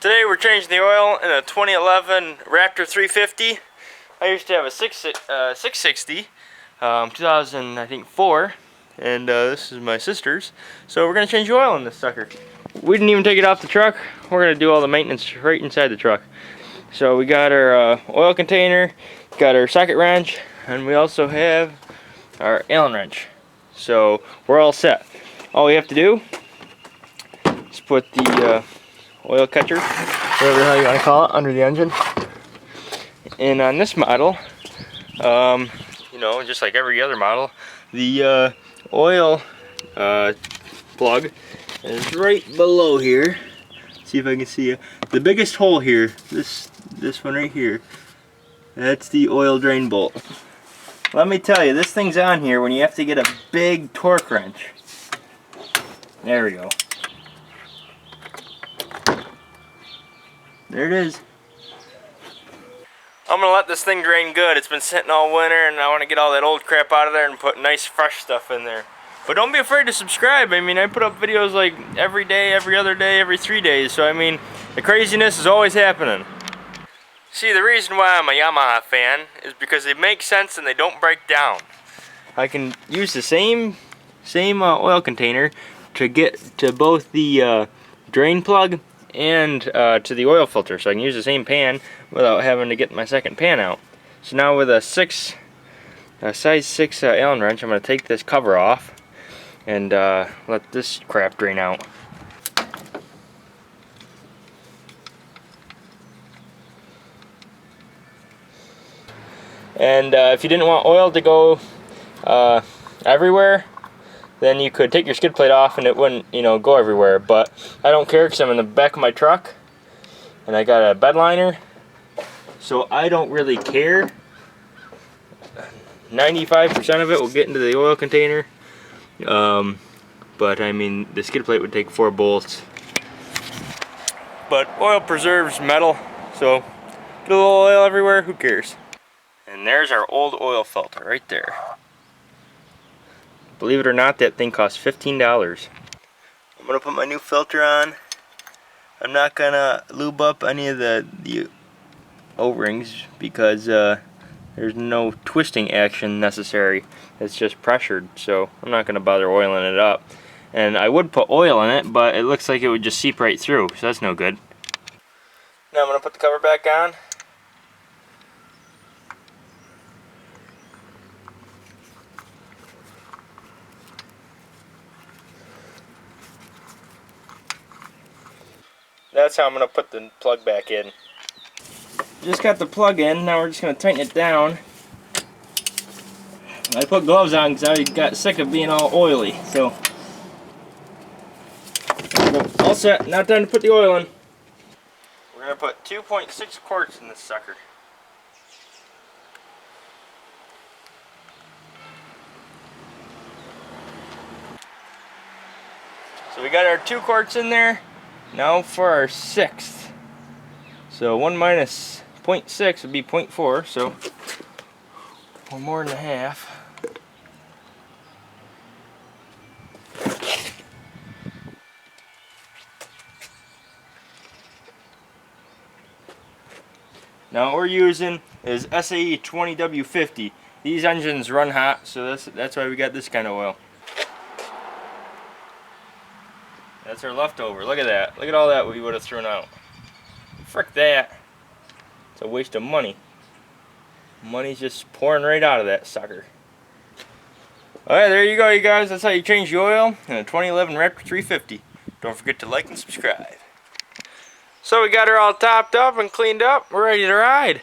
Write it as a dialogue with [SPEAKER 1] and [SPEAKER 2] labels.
[SPEAKER 1] Today we're changing the oil in a 2011 Raptor 350. I used to have a 660, 2004, and this is my sister's. So we're gonna change the oil in this sucker. We didn't even take it off the truck. We're gonna do all the maintenance right inside the truck. So we got our oil container, got our socket wrench, and we also have our Allen wrench. So we're all set. All we have to do is put the oil catcher, whatever the hell you want to call it, under the engine. And on this model, you know, just like every other model, the oil plug is right below here. See if I can see it. The biggest hole here, this one right here, that's the oil drain bolt. Let me tell you, this thing's on here when you have to get a big torque wrench. There we go. There it is. I'm gonna let this thing drain good. It's been sitting all winter and I want to get all that old crap out of there and put nice fresh stuff in there. But don't be afraid to subscribe. I mean, I put up videos like every day, every other day, every 3 days. So I mean, the craziness is always happening. See, the reason why I'm a Yamaha fan is because they make sense and they don't break down. I can use the same oil container to get to both the drain plug and to the oil filter, so I can use the same pan without having to get my second pan out. So now with a size 6 Allen wrench, I'm going to take this cover off and let this crap drain out. And if you didn't want oil to go everywhere, then you could take your skid plate off and it wouldn't, you know, go everywhere. But I don't care because I'm in the back of my truck and I got a bed liner, so I don't really care. 95% of it will get into the oil container, but I mean, the skid plate would take 4 bolts. But oil preserves metal, so get a little oil everywhere, who cares? And there's our old oil filter right there. Believe it or not, that thing costs $15. I'm gonna put my new filter on. I'm not gonna lube up any of the O-rings because there's no twisting action necessary. It's just pressured, so I'm not gonna bother oiling it up. And I would put oil in it, but it looks like it would just seep right through, so that's no good. Now I'm gonna put the cover back on. That's how I'm going to put the plug back in. Just got the plug in, now we're just going to tighten it down. I put gloves on because I got sick of being all oily, so. All set, now time to put the oil in. We're going to put 2.6 quarts in this sucker. So we got our 2 quarts in there. Now for our 6th. So 1 minus 0.6 would be 0.4, so 1 more than a half. Now what we're using is SAE 20W50. These engines run hot, so that's why we got this kind of oil. That's our leftover. Look at that. Look at all that we would have thrown out. Frick that. It's a waste of money. Money's just pouring right out of that sucker. Alright, there you go, you guys. That's how you change the oil in a 2011 Raptor 350. Don't forget to like and subscribe. So we got her all topped up and cleaned up. We're ready to ride.